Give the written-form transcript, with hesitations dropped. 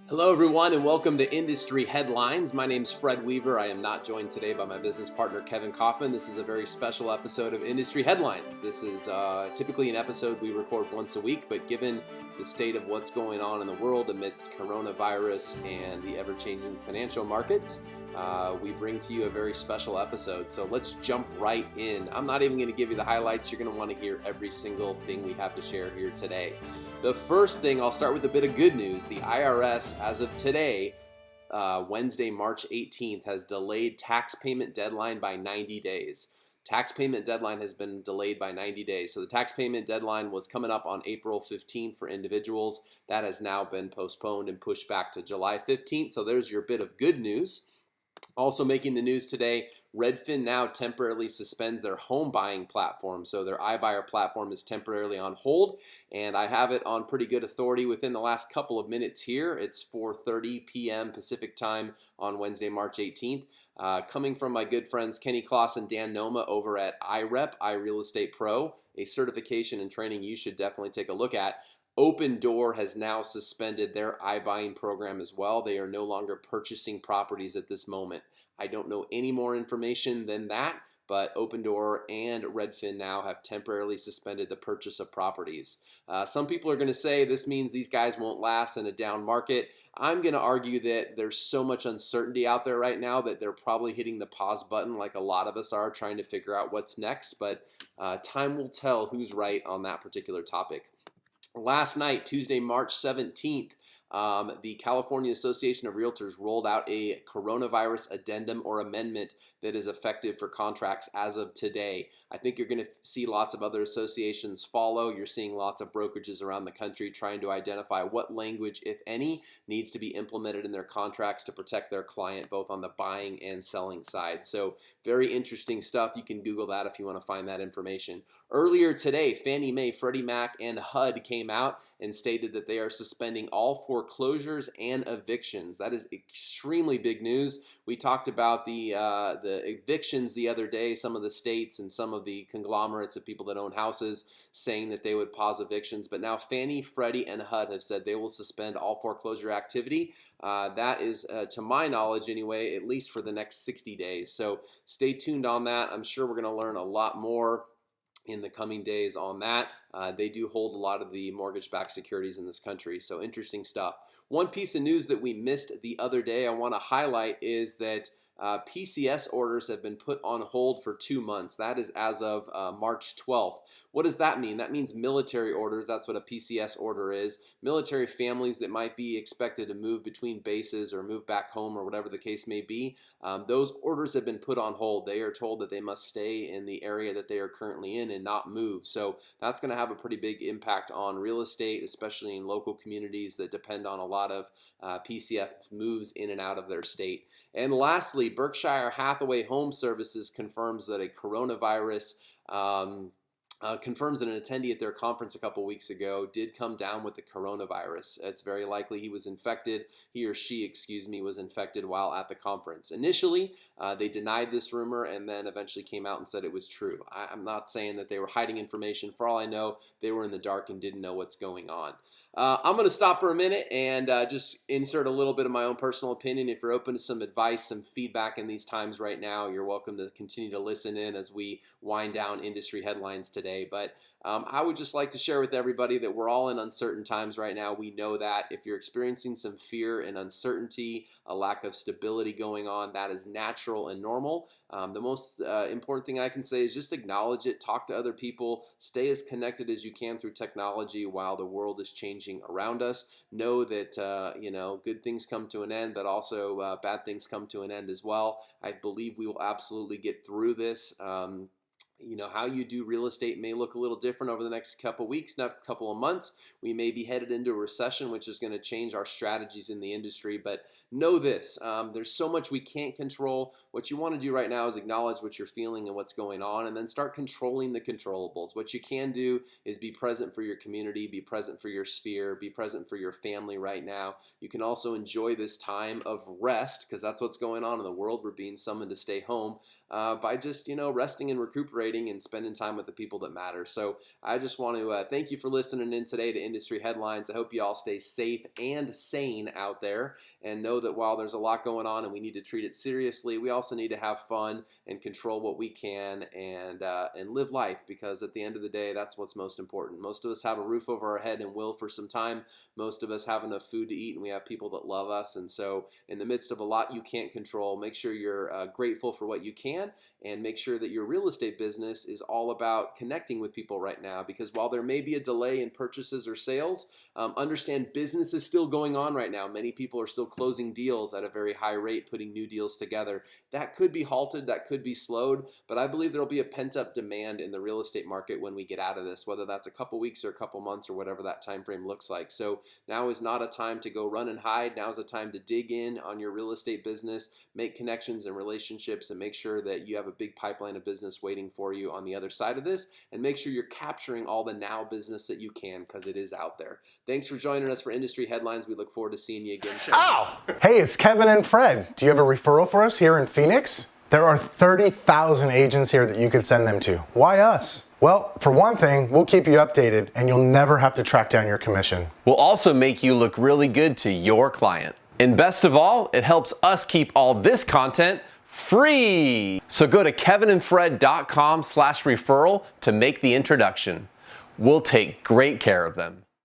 Hello everyone and welcome to Industry Headlines. My name is Fred Weaver. I am not joined today by my business partner Kevin Kaufman. This is a very special episode of Industry Headlines. This is typically an episode we record once a week, but given the state of what's going on in the world amidst coronavirus and the ever-changing financial markets, we bring to you a very special episode. So let's jump right in. I'm not even going to give you the highlights. You're going to want to hear every single thing we have to share here today. The first thing, I'll start with a bit of good news. The IRS, as of today, Wednesday, March 18th, has delayed tax payment deadline by 90 days. Tax payment deadline has been delayed by 90 days. So the tax payment deadline was coming up on April 15th for individuals. That has now been postponed and pushed back to July 15th. So there's your bit of good news. Also making the news today, Redfin now temporarily suspends their home buying platform. So their iBuyer platform is temporarily on hold, and I have it on pretty good authority within the last couple of minutes here. It's 4:30 p.m. Pacific time on Wednesday, March 18th. Coming from my good friends Kenny Klaus and Dan Noma over at iRealEstatePro, a certification and training you should definitely take a look at. Door has now suspended their iBuying program as well. They are no longer purchasing properties at this moment. I don't know any more information than that, but Door and Redfin now have temporarily suspended the purchase of properties. Some people are going to say this means these guys won't last in a down market. I'm going to argue that there's so much uncertainty out there right now that they're probably hitting the pause button like a lot of us are, trying to figure out what's next, but time will tell who's right on that particular topic. Last night, Tuesday, March 17th, the California Association of Realtors rolled out a coronavirus addendum or amendment that is effective for contracts as of today. I think you're going to see lots of other associations follow. You're seeing lots of brokerages around the country trying to identify what language, if any, needs to be implemented in their contracts to protect their client both on the buying and selling side. So very interesting stuff. You can Google that if you want to find that information. Earlier today, Fannie Mae, Freddie Mac, and HUD came out and stated that they are suspending all foreclosures and evictions. That is extremely big news. We talked about the evictions the other day, some of the states and some of the conglomerates of people that own houses saying that they would pause evictions, but now Fannie, Freddie, and HUD have said they will suspend all foreclosure activity. That is, to my knowledge anyway, at least for the next 60 days. So stay tuned on that. I'm sure we're going to learn a lot more in the coming days on that. They do hold a lot of the mortgage-backed securities in this country, so interesting stuff. One piece of news that we missed the other day I want to highlight is that PCS orders have been put on hold for 2 months. That is as of March 12th. What does that mean? That means military orders. That's what a PCS order is. Military families that might be expected to move between bases or move back home or whatever the case may be, those orders have been put on hold. They are told that they must stay in the area that they are currently in and not move. So that's going to have a pretty big impact on real estate, especially in local communities that depend on a lot of PCS moves in and out of their state. And lastly, Berkshire Hathaway Home Services confirms that a coronavirus confirms that an attendee at their conference a couple weeks ago did come down with the coronavirus. It's very likely he was infected, he or she, excuse me, was infected while at the conference. Initially, they denied this rumor and then eventually came out and said it was true. I'm not saying that they were hiding information. For all I know, they were in the dark and didn't know what's going on. I'm going to stop for a minute and just insert a little bit of my own personal opinion. If you're open to some advice, some feedback in these times right now, you're welcome to continue to listen in as we wind down industry headlines today. But I would just like to share with everybody that we're all in uncertain times right now. We know that. If you're experiencing some fear and uncertainty, a lack of stability going on, that is natural and normal. The most important thing I can say is just acknowledge it, talk to other people, stay as connected as you can through technology while the world is changing around us. Know that good things come to an end, but also bad things come to an end as well. I believe we will absolutely get through this. How you do real estate may look a little different over the next couple weeks, next couple of months. We may be headed into a recession, which is going to change our strategies in the industry. But know this, there's so much we can't control. What you want to do right now is acknowledge what you're feeling and what's going on, and then start controlling the controllables. What you can do is be present for your community, be present for your sphere, be present for your family right now. You can also enjoy this time of rest, because that's what's going on in the world. We're being summoned to stay home. by just, resting and recuperating and spending time with the people that matter. So I just want to thank you for listening in today to Industry Headlines. I hope you all stay safe and sane out there, and know that while there's a lot going on and we need to treat it seriously, we also need to have fun and control what we can and live life, because at the end of the day, that's what's most important. Most of us have a roof over our head and will for some time. Most of us have enough food to eat, and we have people that love us. And so in the midst of a lot you can't control, make sure you're grateful for what you can, and make sure that your real estate business is all about connecting with people right now, because while there may be a delay in purchases or sales, understand business is still going on right now. Many people are still closing deals at a very high rate, putting new deals together. That could be halted, that could be slowed, but I believe there'll be a pent-up demand in the real estate market when we get out of this, whether that's a couple weeks or a couple months or whatever that time frame looks like. So now is not a time to go run and hide. Now is a time to dig in on your real estate business, make connections and relationships, and make sure that you have a big pipeline of business waiting for you on the other side of this, and make sure you're capturing all the now business that you can, because it is out there. Thanks for joining us for Industry Headlines. We look forward to seeing you again soon. Ow! Hey, it's Kevin and Fred. Do you have a referral for us here in Phoenix? There are 30,000 agents here that you could send them to. Why us? Well, for one thing, we'll keep you updated and you'll never have to track down your commission. We'll also make you look really good to your client. And best of all, it helps us keep all this content free. So go to kevinandfred.com/referral to make the introduction. We'll take great care of them.